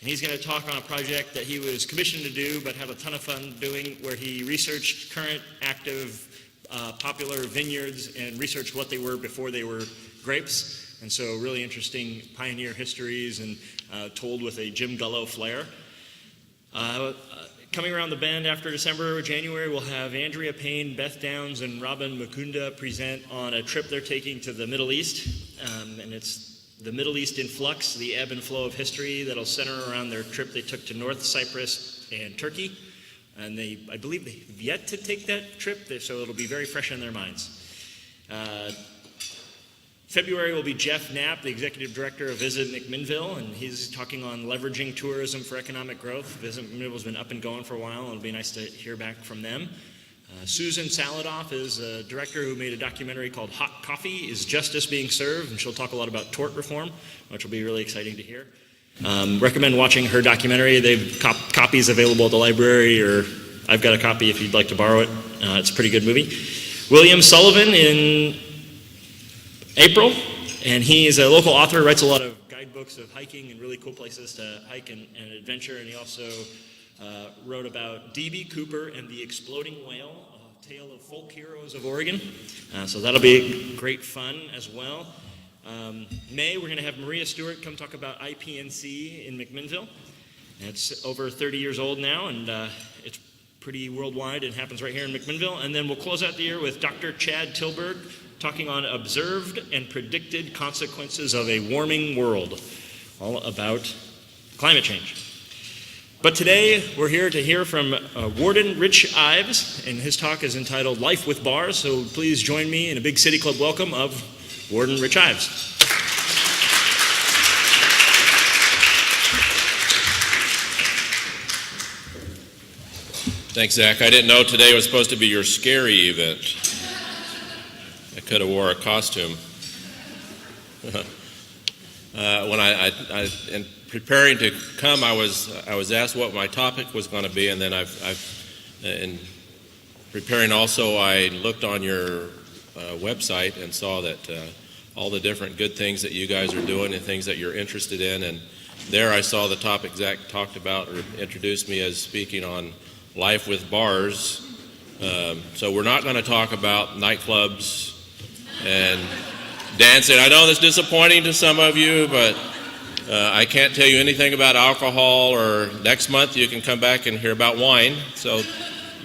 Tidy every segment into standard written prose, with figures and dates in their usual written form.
And he's going to talk on a project that he was commissioned to do but had a ton of fun doing, where he researched current, active, popular vineyards and researched what they were before they were grapes. And so really interesting pioneer histories and told with a Jim Gullo flair. Coming around the bend after December or January, we'll have Andrea Payne, Beth Downs, and Robin Mukunda present on a trip they're taking to the Middle East. And it's the Middle East in flux, the ebb and flow of history that'll center around their trip they took to North Cyprus and Turkey. And I believe they've yet to take that trip, so it'll be very fresh in their minds. February will be Jeff Knapp, the Executive Director of Visit McMinnville, and he's talking on leveraging tourism for economic growth. Visit McMinnville's been up and going for a while, and it'll be nice to hear back from them. Susan Saladoff is a director who made a documentary called Hot Coffee, Is Justice Being Served? And she'll talk a lot about tort reform, which will be really exciting to hear. Recommend watching her documentary. They've copies available at the library, or I've got a copy if you'd like to borrow it. It's a pretty good movie. William Sullivan in April, and he's a local author, writes a lot of guidebooks of hiking and really cool places to hike and adventure, and he also wrote about D.B. Cooper and the Exploding Whale, a tale of folk heroes of Oregon. So that'll be great fun as well. May, we're going to have Maria Stewart come talk about IPNC in McMinnville. It's over 30 years old now, and it's pretty worldwide. It happens right here in McMinnville. And then we'll close out the year with Dr. Chad Tilburg talking on observed and predicted consequences of a warming world, all about climate change. But today, we're here to hear from Warden Rich Ives, and his talk is entitled Life with Bars, so please join me in a big City Club welcome of Warden Rich Ives. Thanks, Zach. I didn't know today was supposed to be your scary event. I could have wore a costume. When in preparing to come, I was asked what my topic was going to be, and then in preparing also, I looked on your website and saw that all the different good things that you guys are doing and things that you're interested in, and there I saw the topic Zach talked about or introduced me as speaking on life with bars. So we're not going to talk about nightclubs and dancing. I know that's disappointing to some of you, but I can't tell you anything about alcohol, or next month you can come back and hear about wine. So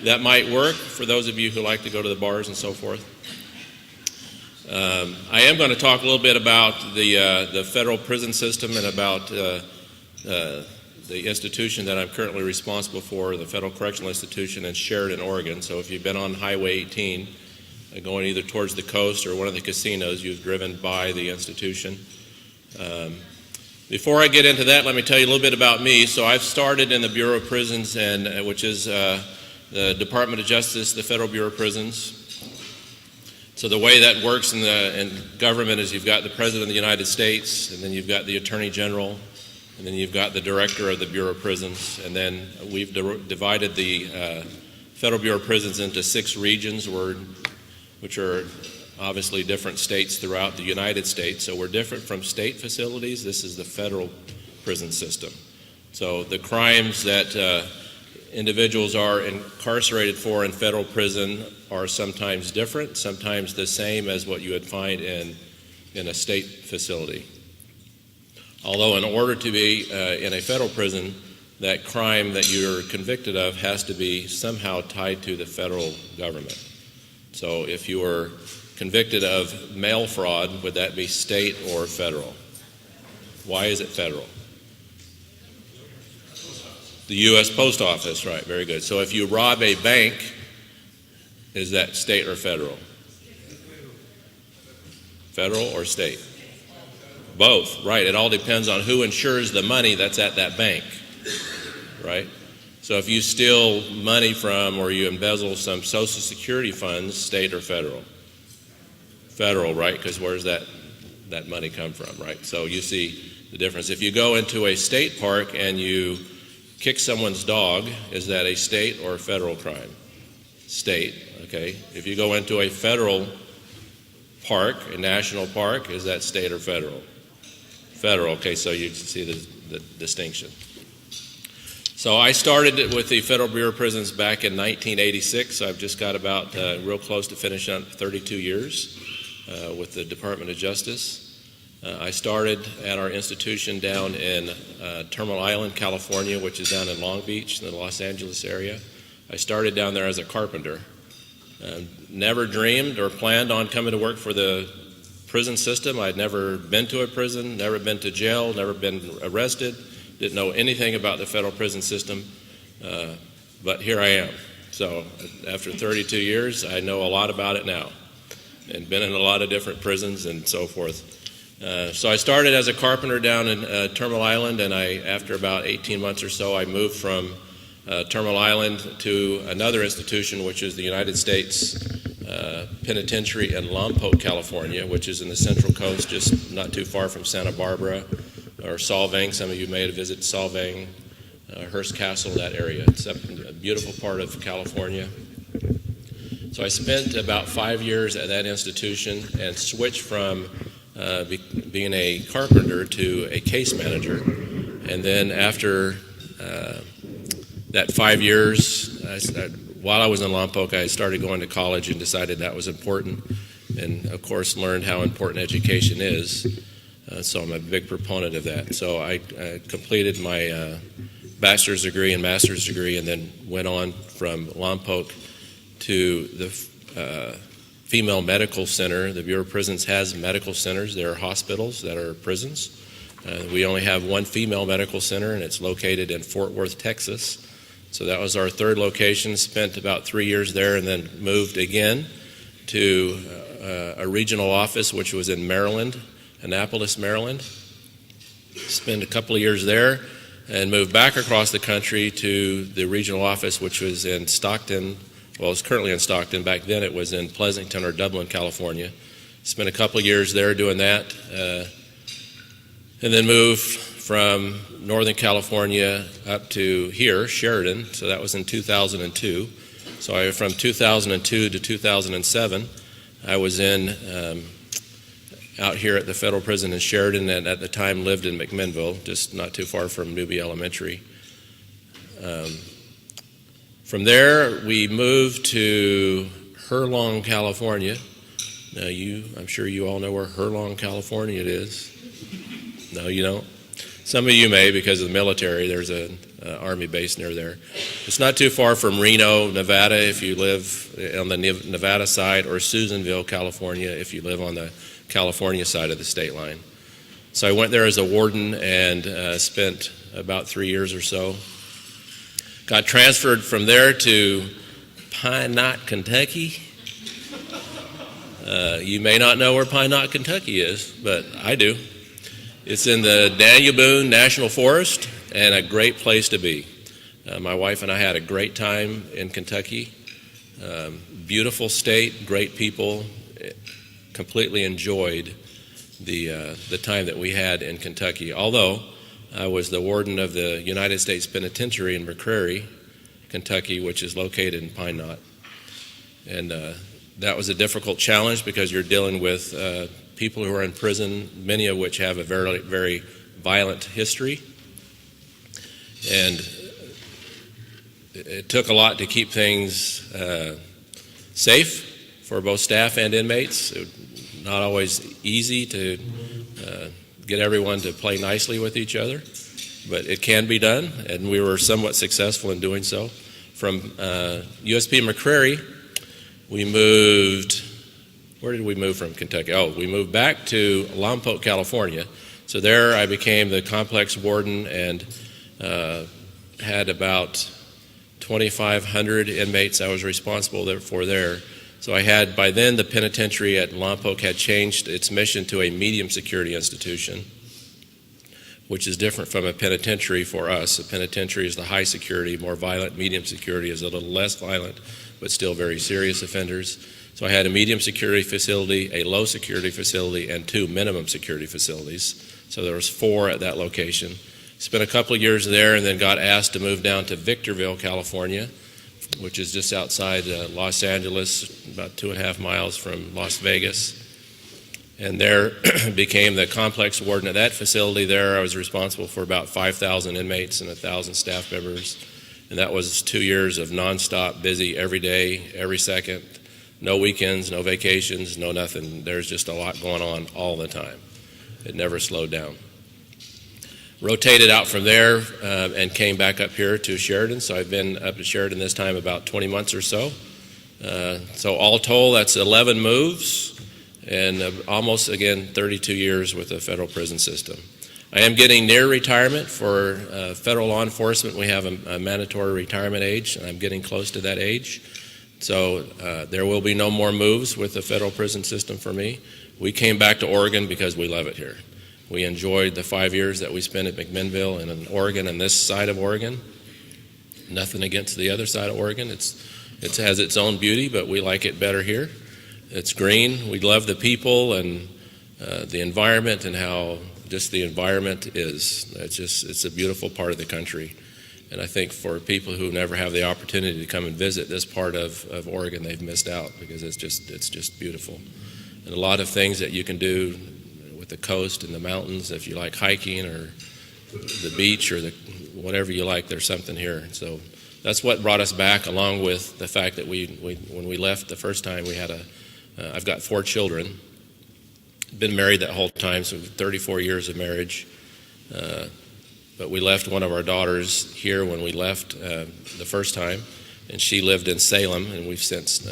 that might work for those of you who like to go to the bars and so forth. I am going to talk a little bit about the federal prison system and about the institution that I'm currently responsible for, the Federal Correctional Institution in Sheridan, Oregon. So if you've been on Highway 18, going either towards the coast or one of the casinos, you've driven by the institution. Before I get into that, let me tell you a little bit about me. So I've started in the Bureau of Prisons, which is the Department of Justice, the Federal Bureau of Prisons. So the way that works in government is you've got the President of the United States, and then you've got the Attorney General, and then you've got the Director of the Bureau of Prisons, and then we've divided the Federal Bureau of Prisons into 6 regions, which are obviously different states throughout the United States. So we're different from state facilities. This is the federal prison system. So the crimes that individuals are incarcerated for in federal prison are sometimes different, sometimes the same as what you would find in a state facility. Although in order to be in a federal prison, that crime that you're convicted of has to be somehow tied to the federal government. So if you were convicted of mail fraud, would that be state or federal? Why is it federal? The U.S. Post Office, right, very good. So if you rob a bank, is that state or federal? Federal or state? Both, right. It all depends on who insures the money that's at that bank, right? So if you steal money from or you embezzle some Social Security funds, state or federal? Federal, right, because where's that money come from, right? So you see the difference. If you go into a state park and you kick someone's dog, is that a state or a federal crime? State, okay. If you go into a federal park, a national park, is that state or federal? Federal, okay, so you see the distinction. So I started with the Federal Bureau of Prisons back in 1986. So I've just got about real close to finishing up 32 years with the Department of Justice. I started at our institution down in Terminal Island, California, which is down in Long Beach, in the Los Angeles area. I started down there as a carpenter. Never dreamed or planned on coming to work for the prison system. I'd never been to a prison, never been to jail, never been arrested. Didn't know anything about the federal prison system, but here I am. So after 32 years, I know a lot about it now and been in a lot of different prisons and so forth. So I started as a carpenter down in Terminal Island, and after about 18 months or so, I moved from Terminal Island to another institution, which is the United States Penitentiary in Lompoc, California, which is in the Central Coast, just not too far from Santa Barbara or Solvang. Some of you may have visited Solvang, Hearst Castle, that area. It's a beautiful part of California. So I spent about 5 years at that institution and switched from being a carpenter to a case manager. And then after that 5 years, while I was in Lompoc, I started going to college and decided that was important. And of course learned how important education is. So I'm a big proponent of that. So I completed my bachelor's degree and master's degree, and then went on from Lompoc to the Female Medical Center. The Bureau of Prisons has medical centers. There are hospitals that are prisons. We only have one female medical center, and it's located in Fort Worth, Texas. So that was our third location. Spent about 3 years there, and then moved again to a regional office, which was in Maryland, Annapolis, Maryland. Spent a couple of years there and moved back across the country to the regional office, which was in Stockton. Well, it's currently in Stockton. Back then it was in Pleasanton or Dublin, California. Spent a couple of years there doing that, and then moved from Northern California up to here, Sheridan. So that was in 2002. So from 2002 to 2007, I was out here at the federal prison in Sheridan, and at the time lived in McMinnville, just not too far from Newby Elementary. From there, we moved to Herlong, California. Now, I'm sure you all know where Herlong, California it is. No, you don't? Some of you may, because of the military. There's an Army base near there. It's not too far from Reno, Nevada, if you live on the Nevada side, or Susanville, California, if you live on the California side of the state line. So I went there as a warden and spent about 3 years or so. Got transferred from there to Pine Knot, Kentucky. You may not know where Pine Knot, Kentucky is, but I do. It's in the Daniel Boone National Forest, and a great place to be. My wife and I had a great time in Kentucky. Beautiful state, great people. Completely enjoyed the time that we had in Kentucky. Although I was the warden of the United States Penitentiary in McCrary, Kentucky, which is located in Pine Knot. And that was a difficult challenge because you're dealing with people who are in prison, many of which have a very, very violent history. And it took a lot to keep things safe for both staff and inmates. It was not always easy to get everyone to play nicely with each other, but it can be done, and we were somewhat successful in doing so. From USP McCrary, we moved, where did we move from Kentucky? Oh, we moved back to Lompoc, California. So there I became the complex warden and had about 2,500 inmates I was responsible for there. So I had, by then, the penitentiary at Lompoc had changed its mission to a medium security institution, which is different from a penitentiary for us. A penitentiary is the high security, more violent. Medium security is a little less violent, but still very serious offenders. So I had a medium security facility, a low security facility, and 2 minimum security facilities. So there was 4 at that location. Spent a couple of years there, and then got asked to move down to Victorville, California, which is just outside Los Angeles, about 2.5 miles from Las Vegas. and there became the complex warden at that facility. There I was responsible for about 5,000 inmates and 1,000 staff members, and that was 2 years of nonstop busy every day, every second, no weekends, no vacations, no nothing. There's just a lot going on all the time. It never slowed down. Rotated out from there and came back up here to Sheridan, so I've been up at Sheridan this time about 20 months or so. So all told, that's 11 moves and almost, again, 32 years with the federal prison system. I am getting near retirement. For federal law enforcement. We have a mandatory retirement age, and I'm getting close to that age. So there will be no more moves with the federal prison system for me. We came back to Oregon because we love it here. We enjoyed the 5 years that we spent at McMinnville and in Oregon and this side of Oregon. Nothing against the other side of Oregon. It has its own beauty, but we like it better here. It's green. We love the people and the environment and how just the environment is. It's a beautiful part of the country. And I think for people who never have the opportunity to come and visit this part of Oregon, they've missed out because it's just beautiful. And a lot of things that you can do with the coast and the mountains, if you like hiking or the beach or whatever you like, there's something here. So that's what brought us back, along with the fact that when we left the first time, I've got 4 children. Been married that whole time, so 34 years of marriage. But we left one of our daughters here when we left the first time, and she lived in Salem, and we've since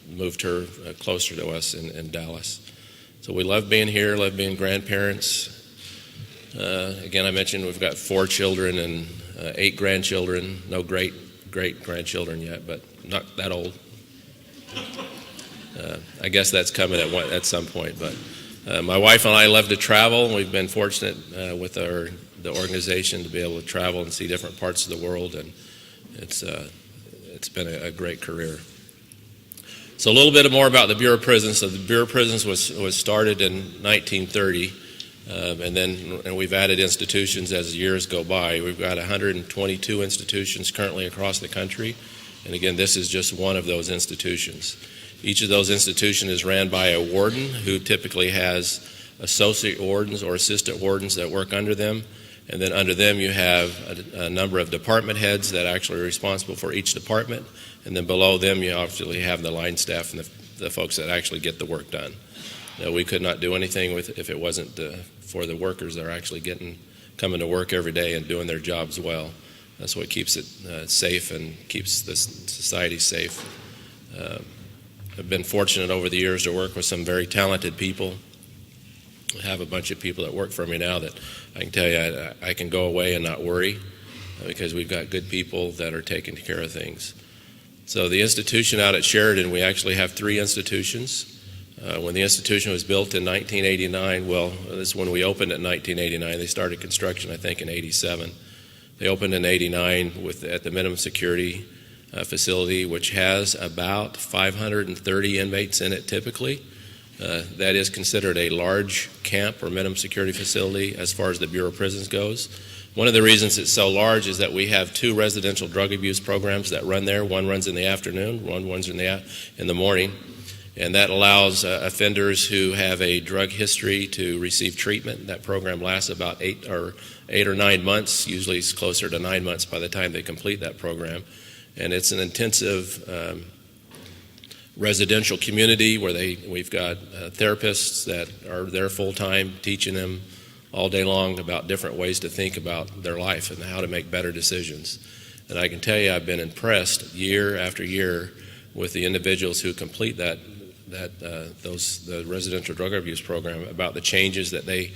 moved her closer to us in Dallas. So we love being here, love being grandparents. Again, I mentioned we've got 4 children and 8 grandchildren. No great-grandchildren yet, but not that old. I guess that's coming at some point. But my wife and I love to travel. We've been fortunate with the organization to be able to travel and see different parts of the world, and it's been a great career. So a little bit more about the Bureau of Prisons. So the Bureau of Prisons was started in 1930, and we've added institutions as the years go by. We've got 122 institutions currently across the country, and again, this is just one of those institutions. Each of those institutions is ran by a warden who typically has associate wardens or assistant wardens that work under them. And then under them you have a number of department heads that actually are responsible for each department. And then below them you obviously have the line staff and the folks that actually get the work done. Now, we could not do anything if it wasn't for the workers that are actually coming to work every day and doing their jobs well. That's what keeps it safe and keeps the society safe. I've been fortunate over the years to work with some very talented people. I have a bunch of people that work for me now that I can tell you I can go away and not worry because we've got good people that are taking care of things. So the institution out at Sheridan, we actually have 3 institutions. When the institution was built in 1989, well, this is when we opened in 1989. They started construction, I think, in 87. They opened in 89 at the minimum security facility, which has about 530 inmates in it typically. That is considered a large camp or minimum security facility as far as the Bureau of Prisons goes. One of the reasons it's so large is that we have 2 residential drug abuse programs that run there. One runs in the afternoon, one runs in the morning, and that allows offenders who have a drug history to receive treatment. That program lasts about 8 or 9 months. Usually it's closer to 9 months by the time they complete that program. And it's an intensive residential community where we've got therapists that are there full-time teaching them all day long about different ways to think about their life and how to make better decisions. And I can tell you I've been impressed year after year with the individuals who complete the residential drug abuse program about the changes that they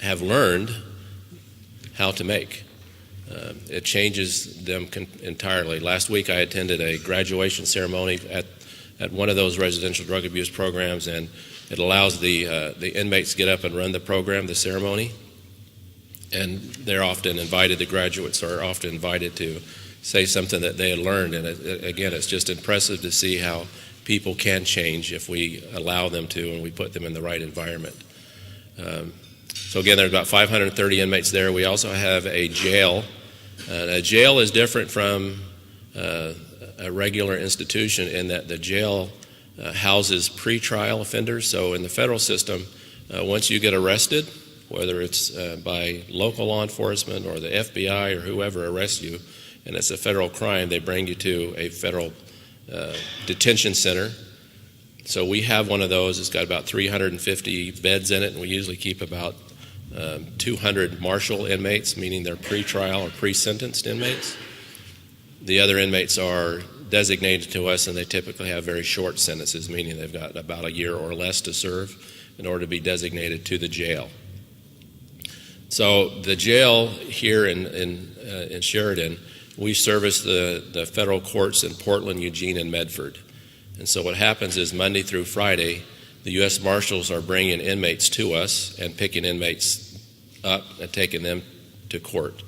have learned how to make. It changes them entirely. Last week I attended a graduation ceremony at one of those residential drug abuse programs, and it allows the inmates to get up and run the program, the ceremony, and they're often invited, the graduates are often invited to say something that they had learned, and again, it's just impressive to see how people can change if we allow them to and we put them in the right environment. So again, there's about 530 inmates there. We also have a jail. A jail is different from a regular institution in that the jail houses pretrial offenders. So in the federal system, Once you get arrested, whether it's by local law enforcement or the FBI or whoever arrests you, and it's a federal crime, they bring you to a federal detention center. So we have one of those. It's got about 350 beds in it, and we usually keep about 200 marshal inmates, meaning they're pre-trial or pre-sentenced inmates. The other inmates are designated to us, and they typically have very short sentences, meaning they've got about a year or less to serve in order to be designated to the jail. So the jail here in Sheridan, we service the federal courts in Portland, Eugene, and Medford. And so what happens is Monday through Friday, the U.S. Marshals are bringing inmates to us and picking inmates up and taking them to court.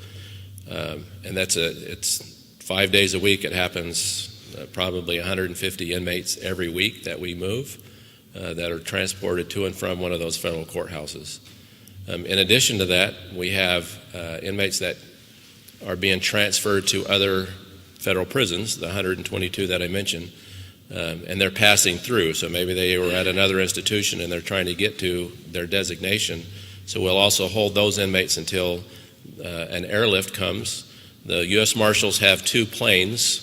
And it's 5 days a week. It happens probably 150 inmates every week that we move that are transported to and from one of those federal courthouses. In addition to that, we have inmates that are being transferred to other federal prisons, the 122 that I mentioned, and they're passing through. So maybe they were at another institution and they're trying to get to their designation. So we'll also hold those inmates until an airlift comes. The U.S. Marshals have 2 planes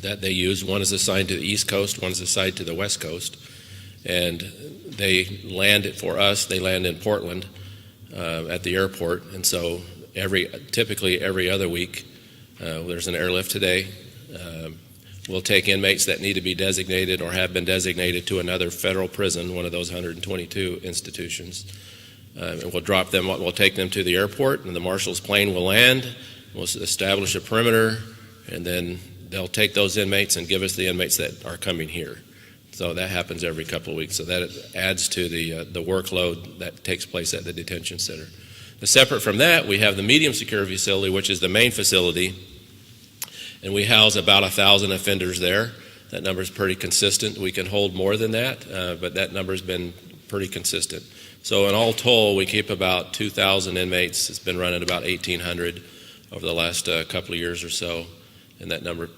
that they use. One is assigned to the East Coast, one is assigned to the West Coast. And they land it for us. They land in Portland at the airport. And so typically every other week, there's an airlift today. We'll take inmates that need to be designated or have been designated to another federal prison, one of those 122 institutions. And we'll drop them, we'll take them to the airport, and the marshal's plane will land. We'll establish a perimeter, and then they'll take those inmates and give us the inmates that are coming here. So that happens every couple of weeks. So that adds to the workload that takes place at the detention center. Now, separate from that, we have the medium security facility, which is the main facility, and we house about 1,000 offenders there. That number is pretty consistent. We can hold more than that, but that number's been pretty consistent. So in all told, we keep about 2,000 inmates. It's been running about 1,800 over the last couple of years or so, and that number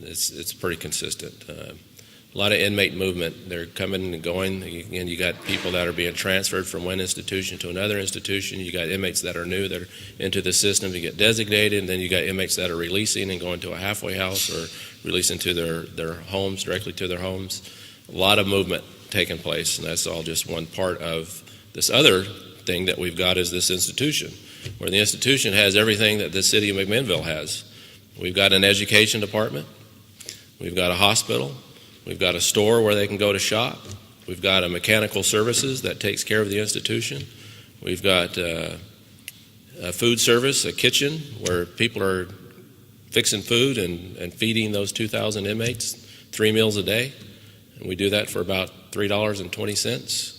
it's pretty consistent. A lot of inmate movement. They're coming and going. Again, you got people that are being transferred from one institution to another institution. You got inmates that are new, that are into the system to get designated, and then you got inmates that are releasing and going to a halfway house or releasing to their homes, directly to their homes. A lot of movement taking place, and that's all just one part of this other thing that we've got is this institution, where the institution has everything that the city of McMinnville has. We've got an education department. We've got a hospital. We've got a store where they can go to shop. We've got a mechanical services that takes care of the institution. We've got a food service, a kitchen where people are fixing food and feeding those 2,000 inmates 3 meals a day. And we do that for about $3.20.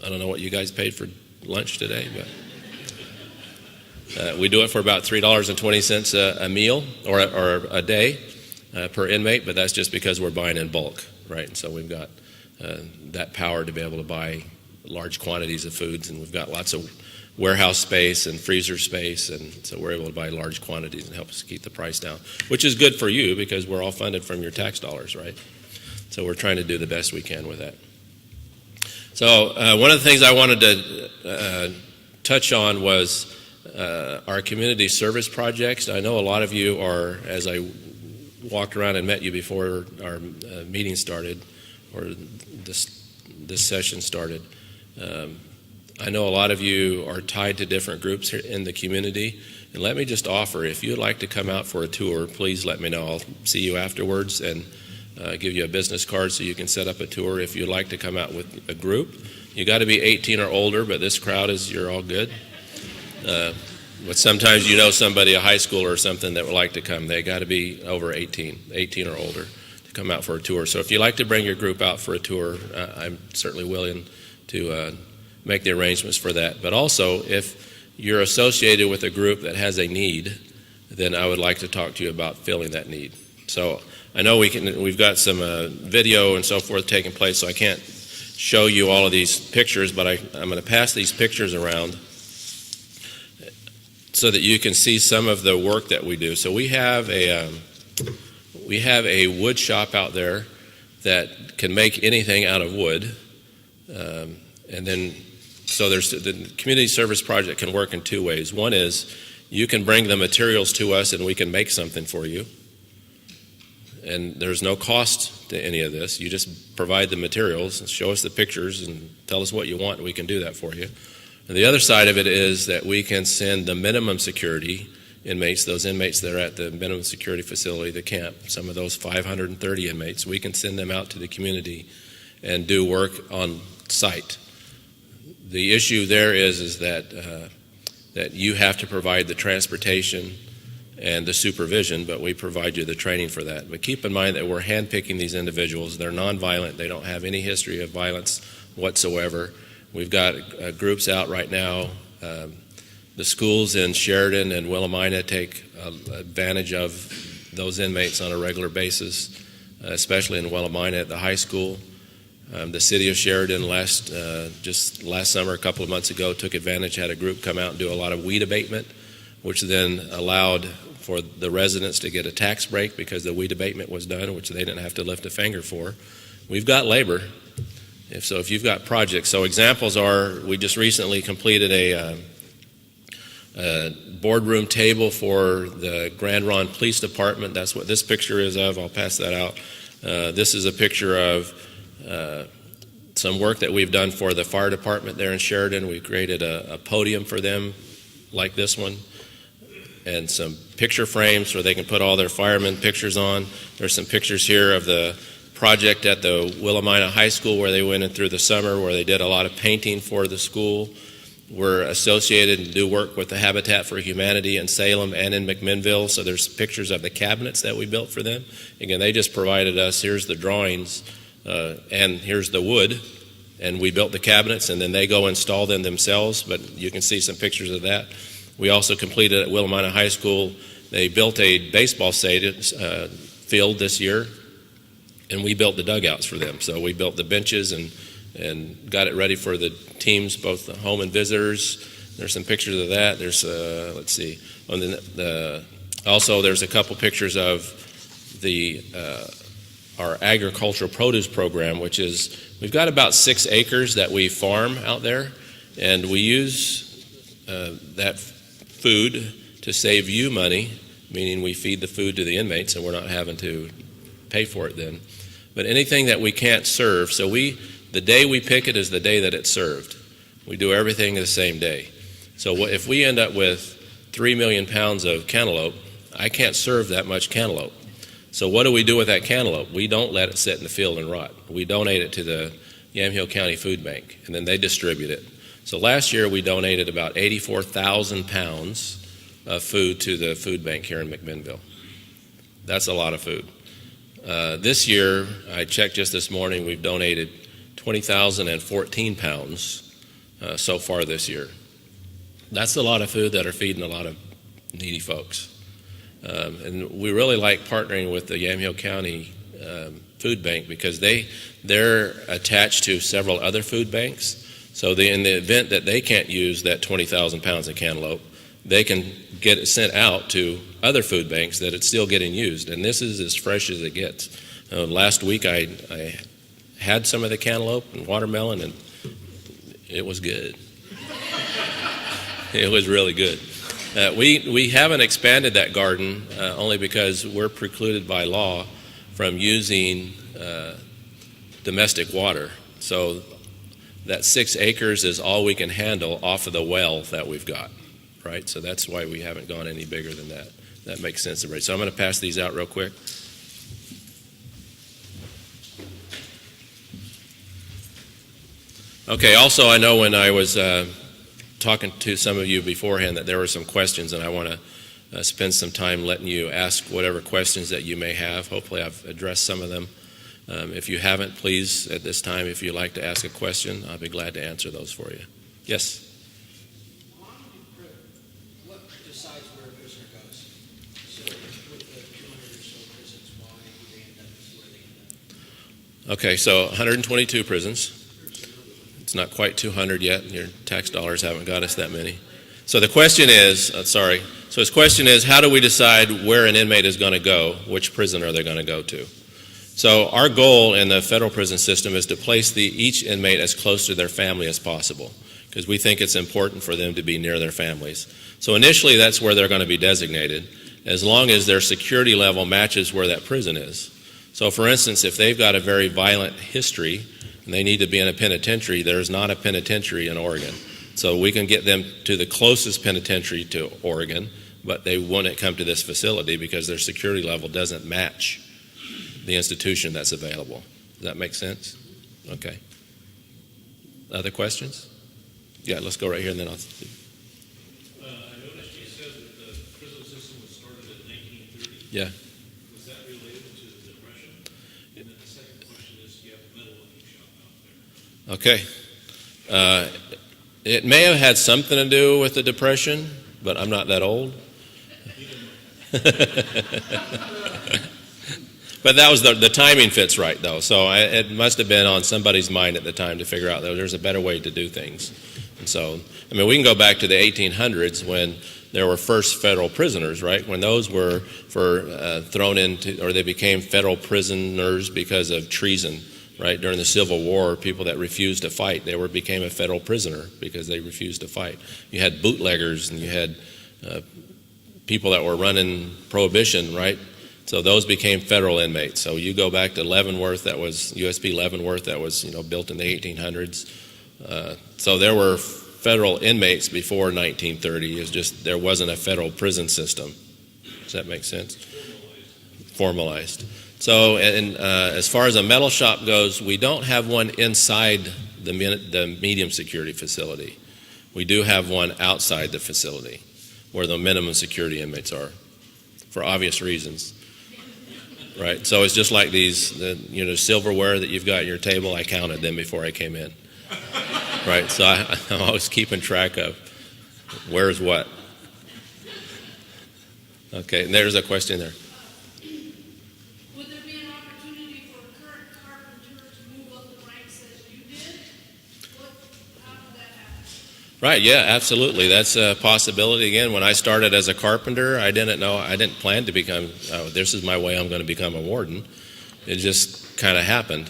I don't know what you guys paid for lunch today, but we do it for about $3.20 a meal or a day. Per inmate, but that's just because we're buying in bulk, right? And so we've got that power to be able to buy large quantities of foods, and we've got lots of warehouse space and freezer space, and so we're able to buy large quantities and help us keep the price down, which is good for you because we're all funded from your tax dollars, right? So we're trying to do the best we can with that. So one of the things I wanted to touch on was our community service projects. I know a lot of you are, as I walked around and met you before our meeting started, or this session started. I know a lot of you are tied to different groups here in the community, and let me just offer, if you'd like to come out for a tour, please let me know. I'll see you afterwards and give you a business card so you can set up a tour. If you'd like to come out with a group, you got to be 18 or older, but this crowd you're all good. But sometimes you know somebody, a high schooler or something, that would like to come. They got to be over 18 or older to come out for a tour. So if you'd like to bring your group out for a tour, I'm certainly willing to make the arrangements for that. But also, if you're associated with a group that has a need, then I would like to talk to you about filling that need. So I know we've got some video and so forth taking place, so I can't show you all of these pictures, but I'm going to pass these pictures around so that you can see some of the work that we do. So we have a wood shop out there that can make anything out of wood. And then, so there's the community service project can work in two ways. One is you can bring the materials to us and we can make something for you. And there's no cost to any of this. You just provide the materials and show us the pictures and tell us what you want and we can do that for you. And the other side of it is that we can send the minimum security inmates, those inmates that are at the minimum security facility, the camp, some of those 530 inmates, we can send them out to the community and do work on site. The issue there is that you have to provide the transportation and the supervision, but we provide you the training for that. But keep in mind that we're handpicking these individuals. They're nonviolent. They don't have any history of violence whatsoever. We've got groups out right now. The schools in Sheridan and Willamina take advantage of those inmates on a regular basis, especially in Willamina at the high school. The city of Sheridan just last summer, a couple of months ago, took advantage, had a group come out and do a lot of weed abatement, which then allowed for the residents to get a tax break because the weed abatement was done, which they didn't have to lift a finger for. We've got labor. If you've got projects. So examples are, we just recently completed a boardroom table for the Grand Ronde Police Department. That's what this picture is of. I'll pass that out. This is a picture of some work that we've done for the fire department there in Sheridan. We created a podium for them like this one and some picture frames where they can put all their firemen pictures on. There's some pictures here of the project at the Willamina High School where they went in through the summer where they did a lot of painting for the school. We're associated and do work with the Habitat for Humanity in Salem and in McMinnville, so there's pictures of the cabinets that we built for them. Again, they just provided us, here's the drawings, and here's the wood, and we built the cabinets, and then they go install them themselves, but you can see some pictures of that. We also completed at Willamina High School, they built a baseball field this year, and we built the dugouts for them. So we built the benches and got it ready for the teams, both the home and visitors. There's some pictures of that. There's, let's see, also there's a couple pictures of our agricultural produce program, which is, we've got about 6 acres that we farm out there, and we use that food to save you money, meaning we feed the food to the inmates and we're not having to pay for it then. But anything that we can't serve, so the day we pick it is the day that it's served. We do everything the same day. So if we end up with 3 million pounds of cantaloupe, I can't serve that much cantaloupe. So what do we do with that cantaloupe? We don't let it sit in the field and rot. We donate it to the Yamhill County Food Bank, and then they distribute it. So last year we donated about 84,000 pounds of food to the food bank here in McMinnville. That's a lot of food. This year, I checked just this morning, we've donated 20,014 pounds so far this year. That's a lot of food that are feeding a lot of needy folks. And we really like partnering with the Yamhill County Food Bank because they're attached to several other food banks. So in the event that they can't use that 20,000 pounds of cantaloupe, they can get it sent out to other food banks that it's still getting used. And this is as fresh as it gets. Last week I had some of the cantaloupe and watermelon, and it was good. It was really good. We haven't expanded that garden only because we're precluded by law from using domestic water. So that 6 acres is all we can handle off of the well that we've got, right? So that's why we haven't gone any bigger than that. That makes sense. So I'm going to pass these out real quick. Okay, also I know when I was talking to some of you beforehand that there were some questions, and I want to spend some time letting you ask whatever questions that you may have. Hopefully I've addressed some of them. If you haven't, please, at this time, if you'd like to ask a question, I'll be glad to answer those for you. Yes? What decides where a prisoner goes? So with the 200 or so prisons, why do they end up where they end up? Okay, so 122 prisons. It's not quite 200 yet. Your tax dollars haven't got us that many. So the question is, So his question is, how do we decide where an inmate is going to go? Which prison are they going to go to? So our goal in the federal prison system is to place each inmate as close to their family as possible, because we think it's important for them to be near their families. So initially, that's where they're going to be designated, as long as their security level matches where that prison is. So for instance, if they've got a very violent history and they need to be in a penitentiary, there's not a penitentiary in Oregon. So we can get them to the closest penitentiary to Oregon, but they wouldn't come to this facility because their security level doesn't match the institution that's available. Does that make sense? Okay. Other questions? Yeah, let's go right here and then I'll... I noticed you said that the prison system was started in 1930. Yeah. Was that related to the Depression? And then the second question is, do you have a metal working shop out there? Okay. It may have had something to do with the Depression, but I'm not that old. But that was the timing fits right, though. So it must have been on somebody's mind at the time to figure out that there's a better way to do things. And so, I mean, we can go back to the 1800s when there were first federal prisoners, right? When those were thrown into, or they became federal prisoners because of treason, right? During the Civil War, people that refused to fight, became a federal prisoner because they refused to fight. You had bootleggers and you had people that were running prohibition, right? So those became federal inmates. So you go back to Leavenworth, that was USP Leavenworth, that was built in the 1800s. So there were federal inmates before 1930. It's just there wasn't a federal prison system. Does that make sense? Formalized. So, and as far as a metal shop goes, we don't have one inside the medium security facility. We do have one outside the facility where the minimum security inmates are, for obvious reasons. Right, so it's just like these, silverware that you've got at your table. I counted them before I came in. Right, so I'm always keeping track of where's what. Okay, and there's a question there. Would there be an opportunity for a current carpenter to move up the ranks as you did? How did that happen? Right, yeah, absolutely. That's a possibility. Again, when I started as a carpenter, I didn't plan to become, this is my way I'm going to become a warden. It just kind of happened.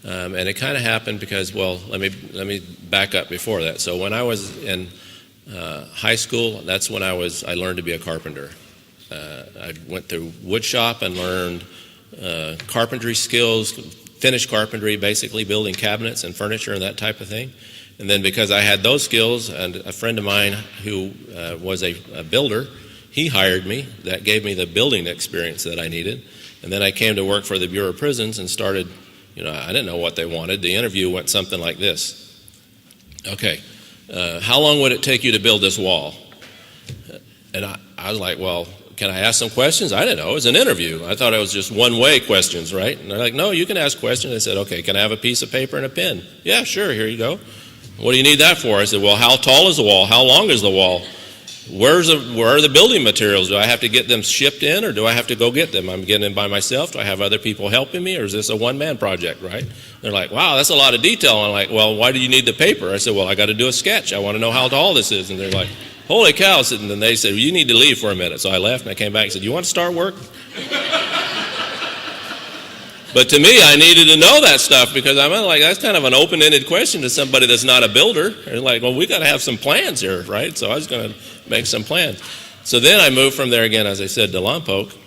And it kind of happened because, well, let me back up before that. So when I was in high school, that's when I learned to be a carpenter. I went through wood shop and learned carpentry skills, finished carpentry, basically building cabinets and furniture and that type of thing. And then because I had those skills, and a friend of mine who was a builder, he hired me. That gave me the building experience that I needed. And then I came to work for the Bureau of Prisons and started, I didn't know what they wanted. The interview went something like this. Okay, how long would it take you to build this wall? And I was like, well, can I ask some questions? I didn't know. It was an interview. I thought it was just one-way questions, right? And they're like, no, you can ask questions. I said, okay, can I have a piece of paper and a pen? Yeah, sure, here you go. What do you need that for? I said, well, how tall is the wall? How long is the wall? Where are the building materials? Do I have to get them shipped in, or do I have to go get them? I'm getting them by myself. Do I have other people helping me, or is this a one-man project, right? They're like, wow, that's a lot of detail. I'm like, well, why do you need the paper? I said, well, I got to do a sketch. I want to know how tall this is. And they're like, holy cow. And then they said, well, you need to leave for a minute. So I left, and I came back and said, you want to start work? But to me, I needed to know that stuff because I'm like, that's kind of an open-ended question to somebody that's not a builder. They're like, well, we got to have some plans here, right? So I was going to make some plans. So then I moved from there again, as I said, to Lompoc. So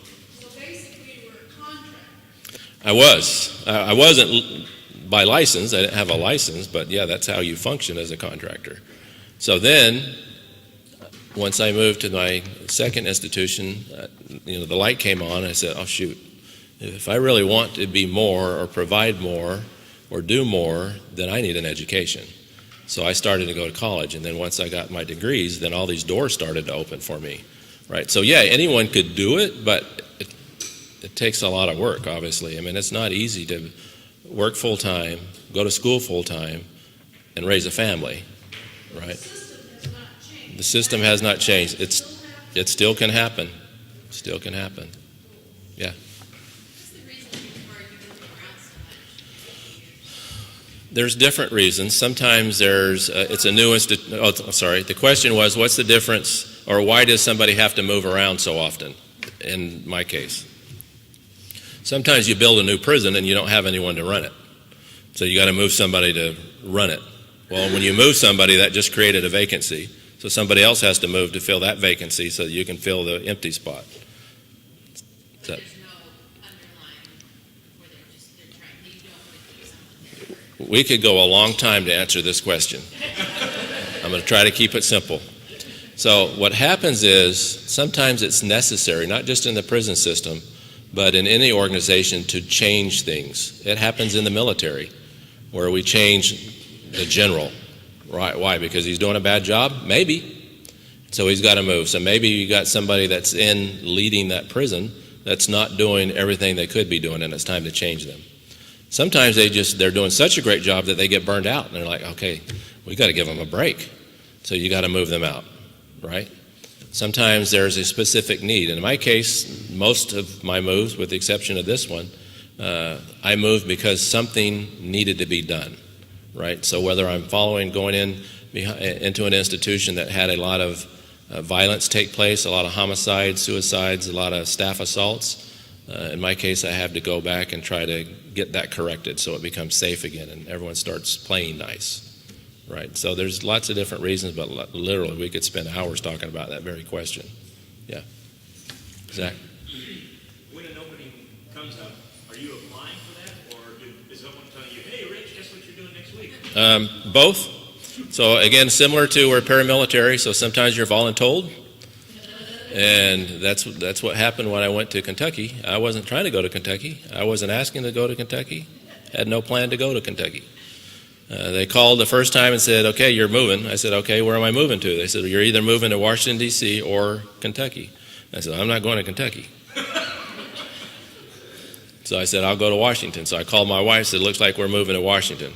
basically you were a contractor. I was. I wasn't by license. I didn't have a license, but yeah, that's how you function as a contractor. So then, once I moved to my second institution, the light came on. I said, oh, shoot. If I really want to be more or provide more or do more, then I need an education. So I started to go to college, and then once I got my degrees, then all these doors started to open for me, right? So yeah, anyone could do it, but it takes a lot of work, obviously. I mean, it's not easy to work full-time, go to school full-time, and raise a family, right? The system has not changed. It still can happen. Still can happen. Yeah. There's different reasons. Sometimes it's a new institution. Oh, sorry. The question was, what's the difference, or why does somebody have to move around so often, in my case? Sometimes you build a new prison and you don't have anyone to run it. So you got to move somebody to run it. Well, when you move somebody, that just created a vacancy. So somebody else has to move to fill that vacancy so that you can fill the empty spot. But there's no underlying where they're trying, you don't want to keep someone there. We could go a long time to answer this question. I'm going to try to keep it simple. So what happens is sometimes it's necessary, not just in the prison system, but in any organization, to change things. It happens in the military, where we change the general. Right? Why? Because he's doing a bad job? Maybe. So he's got to move. So maybe you got somebody that's in leading that prison that's not doing everything they could be doing, and it's time to change them. Sometimes they're doing such a great job that they get burned out, and they're like, okay, we got to give them a break. So you got to move them out, right? Sometimes there's a specific need. And in my case, most of my moves, with the exception of this one, I moved because something needed to be done, right? So whether I'm going into an institution that had a lot of violence take place, a lot of homicides, suicides, a lot of staff assaults, in my case, I have to go back and try to get that corrected so it becomes safe again and everyone starts playing nice. Right, so there's lots of different reasons, but literally we could spend hours talking about that very question. Yeah. Zach? When an opening comes up, are you applying for that, or is someone telling you, hey, Rich, guess what you're doing next week? Both. So again, similar to our paramilitary, so sometimes you're voluntold, and that's what happened when I went to Kentucky. I wasn't trying to go to Kentucky. I wasn't asking to go to Kentucky. Had no plan to go to Kentucky. They called the first time and said, okay, you're moving. I said, okay, where am I moving to? They said, you're either moving to Washington, D.C. or Kentucky. I said, I'm not going to Kentucky. So I said, I'll go to Washington. So I called my wife and said, looks like we're moving to Washington.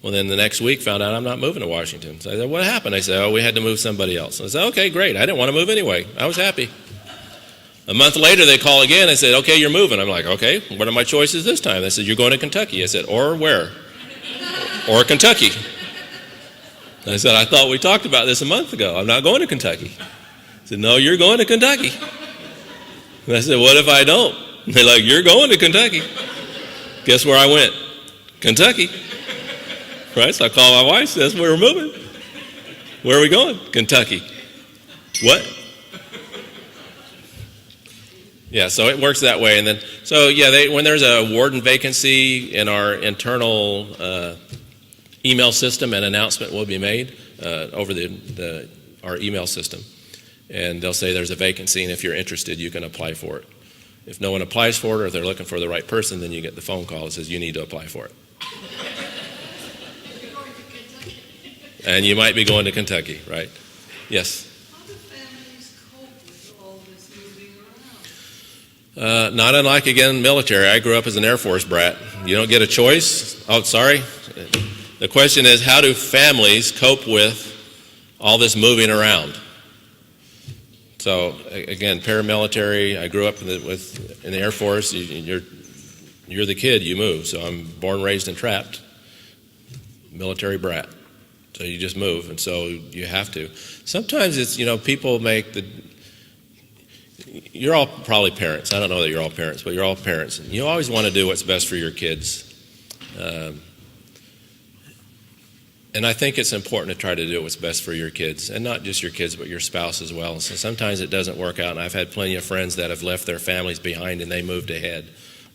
Well, then the next week found out I'm not moving to Washington. So I said, what happened? They said, oh, we had to move somebody else. I said, okay, great. I didn't want to move anyway. I was happy. A month later, they call again and said, okay, you're moving. I'm like, okay, what are my choices this time? They said, you're going to Kentucky. I said, or where? Or Kentucky. I said, I thought we talked about this a month ago. I'm not going to Kentucky. I said, no, you're going to Kentucky. And I said, what if I don't? And they're like, you're going to Kentucky. Guess where I went? Kentucky. Right? So I called my wife, said, that's where we're moving. Where are we going? Kentucky. What? Yeah, so it works that way. And then, so yeah, when there's a warden vacancy in our internal email system, an announcement will be made over our email system. And they'll say there's a vacancy, and if you're interested, you can apply for it. If no one applies for it, or if they're looking for the right person, then you get the phone call that says you need to apply for it. And you might be going to Kentucky, right? Yes? How do families cope with all this moving around? Not unlike, again, military. I grew up as an Air Force brat. You don't get a choice. Oh, sorry. The question is, how do families cope with all this moving around? So, again, paramilitary. I grew up in the Air Force. You're the kid, you move. So I'm born, raised, and trapped. Military brat. So you just move, and so you have to. Sometimes it's, people make you're all probably parents. I don't know that you're all parents, but you're all parents. And you always want to do what's best for your kids. And I think it's important to try to do what's best for your kids, and not just your kids, but your spouse as well. So sometimes it doesn't work out, and I've had plenty of friends that have left their families behind and they moved ahead,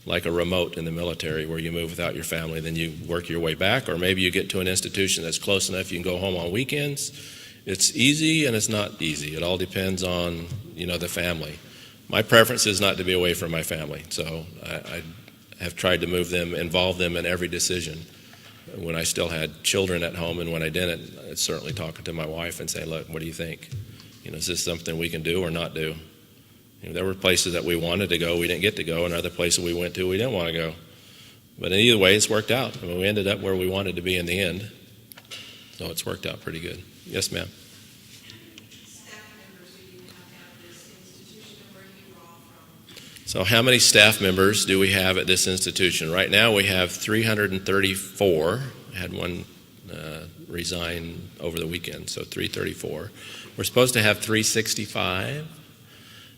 like a remote in the military where you move without your family, then you work your way back, or maybe you get to an institution that's close enough you can go home on weekends. It's easy and it's not easy. It all depends on, the family. My preference is not to be away from my family, so I have tried to involve them in every decision. When I still had children at home, and when I didn't, I'd certainly talking to my wife and say, look, what do you think? Is this something we can do or not do? There were places that we wanted to go, we didn't get to go, and other places we went to, we didn't want to go. But in either way, it's worked out. We ended up where we wanted to be in the end. So it's worked out pretty good. Yes, ma'am. Staff members do you have at this institution, and where are you all from? So how many staff members do we have at this institution? Right now we have 334. I had one resign over the weekend, so 334. We're supposed to have 365.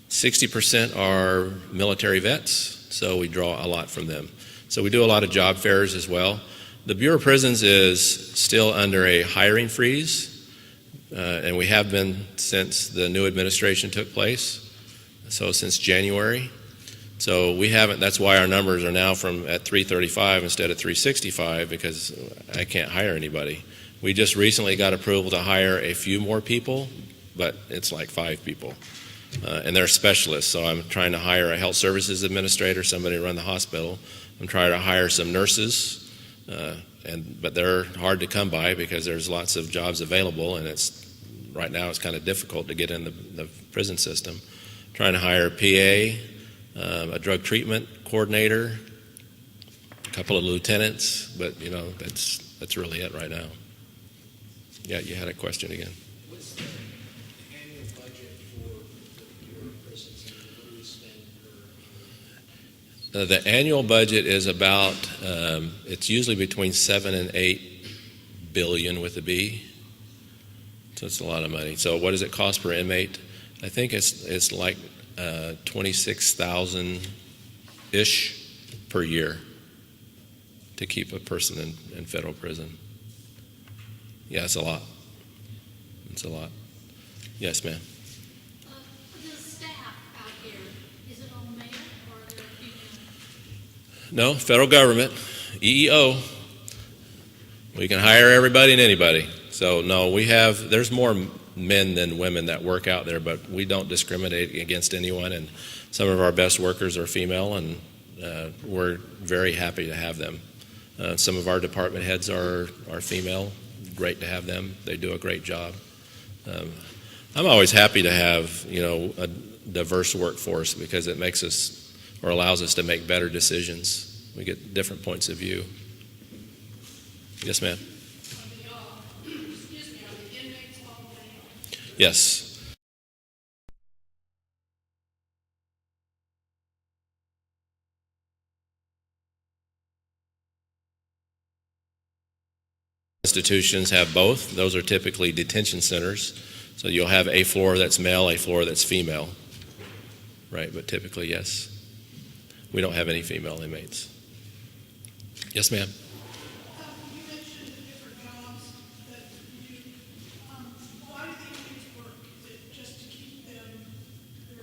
60% are military vets, so we draw a lot from them. So we do a lot of job fairs as well. The Bureau of Prisons is still under a hiring freeze, and we have been since the new administration took place, so since January. So we haven't, that's why our numbers are now at 335 instead of 365, because I can't hire anybody. We just recently got approval to hire a few more people, but it's like 5 people. And they're specialists, so I'm trying to hire a health services administrator, somebody to run the hospital. I'm trying to hire some nurses, but they're hard to come by because there's lots of jobs available, and right now it's kind of difficult to get in the prison system. Trying to hire a PA, a drug treatment coordinator, a couple of lieutenants, but that's really it right now. Yeah, you had a question again. What's the annual budget for the Bureau of Prisons, and what do we spend per year? The annual budget is about, it's usually between 7 and 8 billion with a B. So it's a lot of money. So what does it cost per inmate? I think it's like 26,000-ish per year to keep a person in federal prison. Yeah, it's a lot. It's a lot. Yes, ma'am. The staff out here, is it all male or are there female? No, federal government, EEO. We can hire everybody and anybody. So no, there's more men than women that work out there, but we don't discriminate against anyone, and some of our best workers are female, and we're very happy to have them. Some of our department heads are female. Great to have them. They do a great job. I'm always happy to have a diverse workforce because it makes us or allows us to make better decisions. We get different points of view. Yes, ma'am. Are the inmates all male? Yes. Institutions have both. Those are typically detention centers. So you'll have a floor that's male, a floor that's female. Right, but typically, yes. We don't have any female inmates. Yes, ma'am. You mentioned the different jobs that you do. Why do the inmates work? Is it just to keep their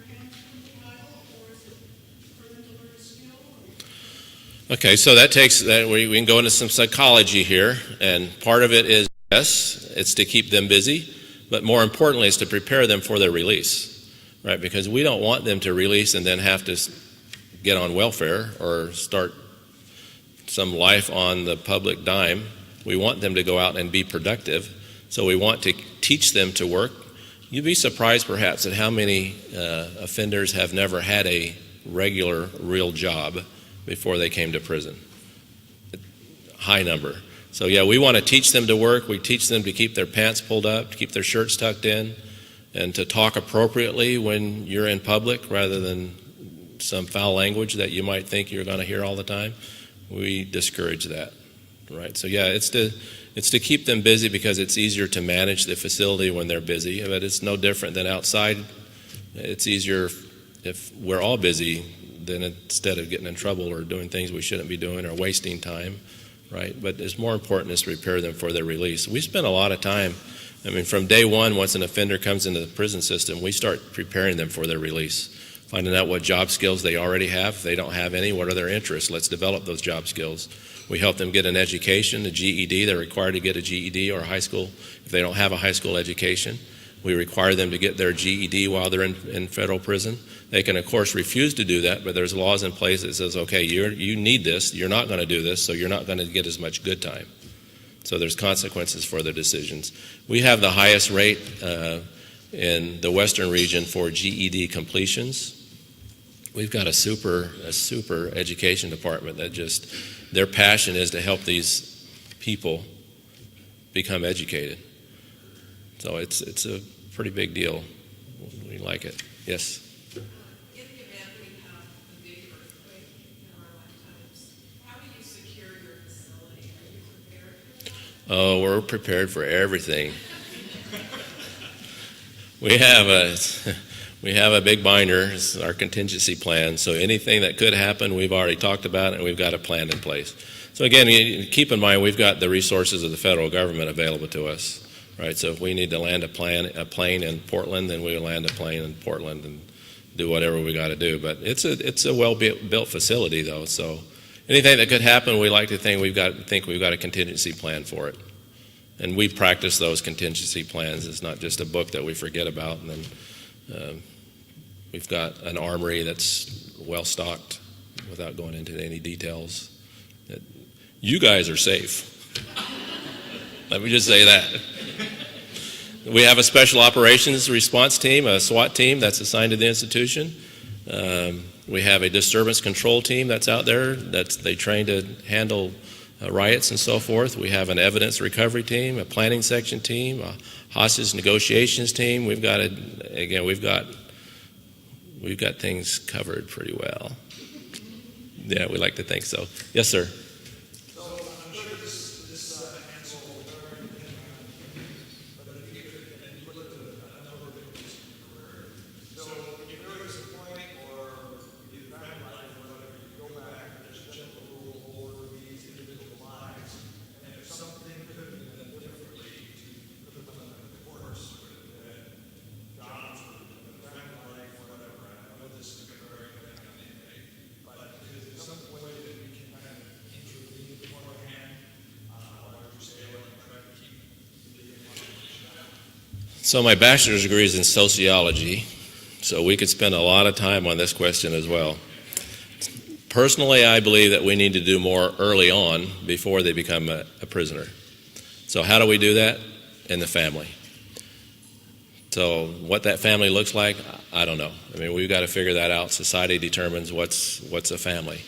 hands from the pile, or is it for them to learn a skill? Okay, so that takes that we can go into some psychology here, and part of it is yes, it's to keep them busy, but more importantly, it's to prepare them for their release, right? Because we don't want them to release and then have to get on welfare or start some life on the public dime. We want them to go out and be productive, so we want to teach them to work. You'd be surprised perhaps at how many offenders have never had a regular, real job before they came to prison. High number. So yeah, we want to teach them to work. We teach them to keep their pants pulled up, to keep their shirts tucked in, and to talk appropriately when you're in public rather than some foul language that you might think you're going to hear all the time. We discourage that, right? So yeah, it's to keep them busy because it's easier to manage the facility when they're busy, but it's no different than outside. It's easier if we're all busy than instead of getting in trouble or doing things we shouldn't be doing or wasting time, right? But it's more important is to prepare them for their release. We spend a lot of time, from day one, once an offender comes into the prison system, we start preparing them for their release, finding out what job skills they already have. If they don't have any, what are their interests? Let's develop those job skills. We help them get an education, a GED. They're required to get a GED or a high school. If they don't have a high school education, we require them to get their GED while they're in federal prison. They can, of course, refuse to do that, but there's laws in place that says, okay, you need this, you're not going to do this, so you're not going to get as much good time. So there's consequences for their decisions. We have the highest rate in the western region for GED completions. We've got a super education department that their passion is to help these people become educated. So it's a pretty big deal. We like it. Yes? In the event we have a big earthquake in our lifetimes, how do you secure your facility? Are you prepared for that? Oh, we're prepared for everything. we have a big binder. It's our contingency plan. So anything that could happen, we've already talked about it, and we've got a plan in place. So again, keep in mind, we've got the resources of the federal government available to us, right? So if we need to land a plane in Portland, then we'll land a plane in Portland and do whatever we got to do. But it's a well-built facility, though. So anything that could happen, we like to think we've got a contingency plan for it. And we practice those contingency plans. It's not just a book that we forget about. And then we've got an armory that's well stocked, without going into any details. You guys are safe. Let me just say that. We have a special operations response team, a SWAT team that's assigned to the institution. We have a disturbance control team that's out there. They train to handle riots and so forth. We have an evidence recovery team, a planning section team, a hostage negotiations team. We've got things covered pretty well. Yeah, we like to think so. Yes, sir. So I'm sure this answer will vary depending on, but if you could, and you looked at a number of different pieces of your career. So if there was a point or you found life or whatever, you go back and there's a gentle rule over these individual lives, and if something could have been done differently to put them on the course, would it have been jobs or family life or whatever? I know this is going to vary depending on the inmate, but is there some way that we can kind of intervene beforehand on a larger scale and try to keep the population down? So my bachelor's degree is in sociology, so we could spend a lot of time on this question as well. Personally, I believe that we need to do more early on before they become a prisoner. So how do we do that? In the family. So what that family looks like, I don't know. I mean, we've got to figure that out. Society determines what's a family.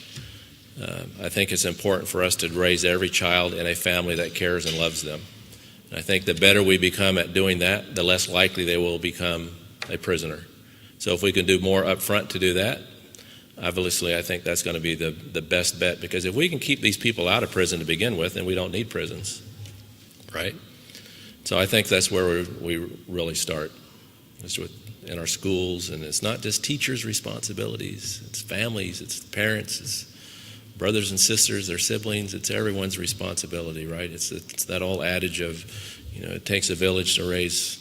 I think it's important for us to raise every child in a family that cares and loves them. And I think the better we become at doing that, the less likely they will become a prisoner. So if we can do more up front to do that, obviously I think that's going to be the best bet, because if we can keep these people out of prison to begin with, then we don't need prisons, right? So I think that's where we really start, is in our schools. And it's not just teachers' responsibilities, it's families, it's parents, it's brothers and sisters, their siblings, it's everyone's responsibility, right? It's that old adage of, it takes a village to raise,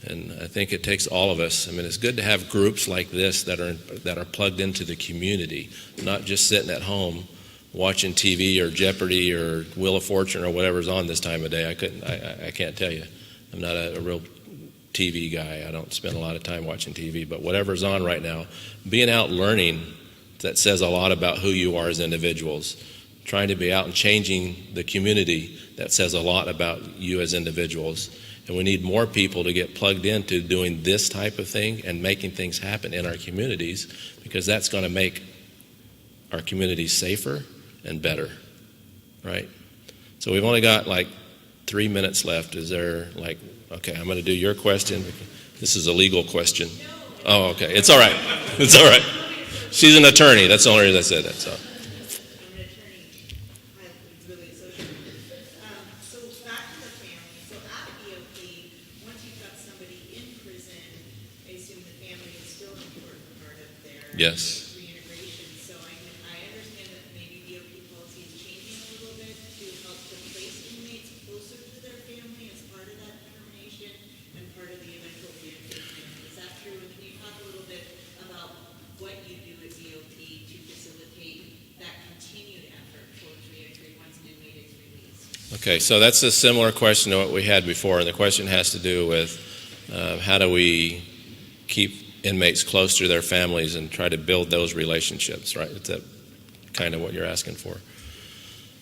and I think it takes all of us. I mean, it's good to have groups like this that are plugged into the community, not just sitting at home watching TV or Jeopardy or Wheel of Fortune or whatever's on this time of day. I can't tell you. I'm not a real TV guy. I don't spend a lot of time watching TV, but whatever's on right now, being out learning, that says a lot about who you are as individuals. Trying to be out and changing the community, that says a lot about you as individuals. And we need more people to get plugged into doing this type of thing and making things happen in our communities, because that's going to make our communities safer and better, right? So we've only got like 3 minutes left. Is there okay, I'm going to do your question. This is a legal question. Oh, okay. It's all right. It's all right. She's an attorney. That's the only reason I said that. So. I'm an attorney. I'm really associated. So back to the family. So at BOP, once you've got somebody in prison, I assume the family is still an important part of their Yes. reintegration. So I understand that maybe BOP policy is changing a little bit to help to place inmates closer to their family as part of that determination and part of the eventual reentry plan. Is that true? And can you talk a little bit about what you do at BOP to facilitate that continued effort towards reentry once an inmate is released? Okay, so that's a similar question to what we had before, and the question has to do with how do we keep inmates close to their families and try to build those relationships, right? Is that kind of what you're asking for?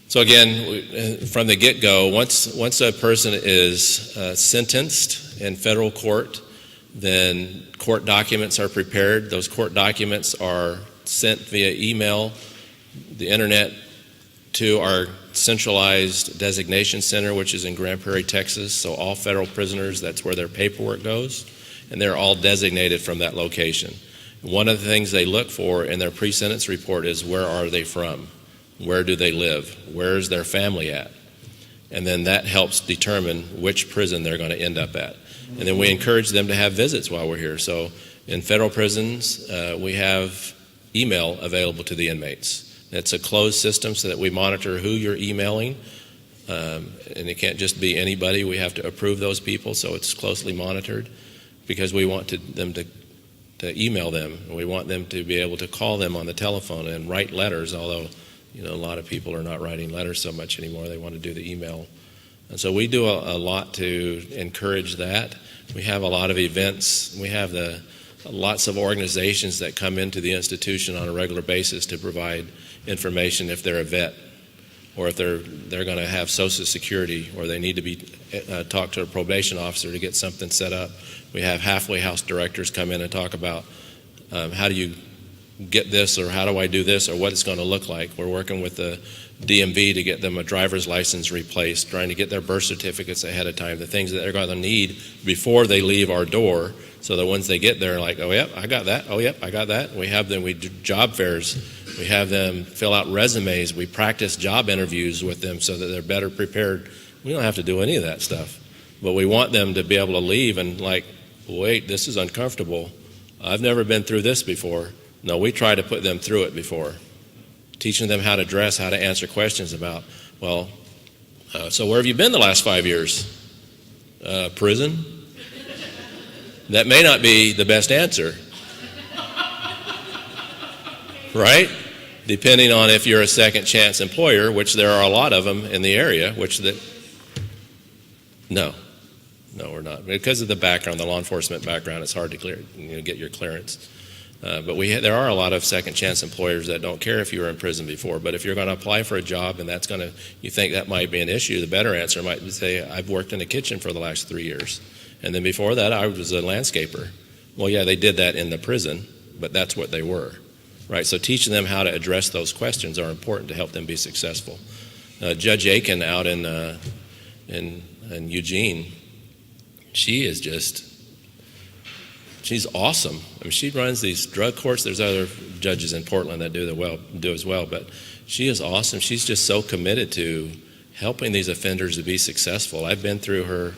So again, from the get-go, once a person is sentenced in federal court, then court documents are prepared. Those court documents are sent via email, the internet, to our centralized designation center, which is in Grand Prairie, Texas. So all federal prisoners, that's where their paperwork goes, and they're all designated from that location. One of the things they look for in their pre-sentence report is, where are they from? Where do they live? Where is their family at? And then that helps determine which prison they're going to end up at. And then we encourage them to have visits while we're here. So In federal prisons, we have email available to the inmates. It's a closed system so that we monitor who you're emailing, and it can't just be anybody. We have to approve those people, so it's closely monitored because we want them to email them. We want them to be able to call them on the telephone and write letters, although a lot of people are not writing letters so much anymore. They want to do the email. And so we do a lot to encourage that. We have a lot of events. We have lots of organizations that come into the institution on a regular basis to provide information if they're a vet, or if they're going to have Social Security, or they need to be talk to a probation officer to get something set up. We have halfway house directors come in and talk about how do you get this, or how do I do this, or what it's going to look like. We're working with the DMV to get them a driver's license replaced, trying to get their birth certificates ahead of time, the things that they're going to need before they leave our door, so that once they get there, like, oh, yep, I got that. Oh, yep, I got that. We do job fairs. We have them fill out resumes. We practice job interviews with them so that they're better prepared. We don't have to do any of that stuff. But we want them to be able to leave and like, wait, this is uncomfortable. I've never been through this before. No, we try to put them through it before. Teaching them how to dress, how to answer questions about, so where have you been the last 5 years? Prison? That may not be the best answer. Right? Depending on if you're a second chance employer, which there are a lot of them in the area, no, we're not. Because of the background, the law enforcement background, it's hard to get your clearance. But there are a lot of second chance employers that don't care if you were in prison before. But if you're going to apply for a job and you think that might be an issue, the better answer might be say, I've worked in the kitchen for the last 3 years. And then before that, I was a landscaper. Well, yeah, they did that in the prison, but that's what they were. Right? So teaching them how to address those questions are important to help them be successful. Judge Aiken out in Eugene, she's awesome. I mean, she runs these drug courts. There's other judges in Portland that do as well, but she is awesome. She's just so committed to helping these offenders to be successful. I've been through her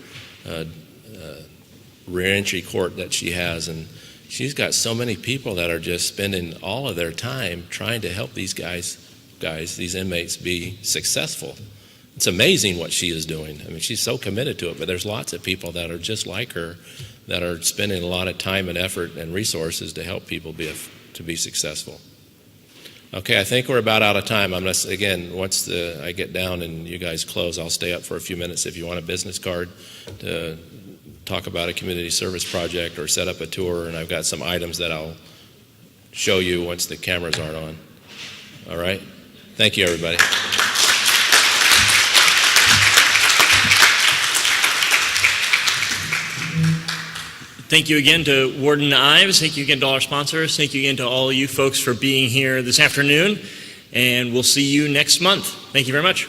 reentry court that she has, and she's got so many people that are just spending all of their time trying to help these these inmates be successful. It's amazing what she is doing. I mean, she's so committed to it, but there's lots of people that are just like her that are spending a lot of time and effort and resources to help people to be successful. Okay, I think we're about out of time. Once I get down and you guys close, I'll stay up for a few minutes if you want a business card to talk about a community service project or set up a tour, and I've got some items that I'll show you once the cameras aren't on. All right? Thank you, everybody. Thank you again to Warden Ives. Thank you again to all our sponsors. Thank you again to all you folks for being here this afternoon. And we'll see you next month. Thank you very much.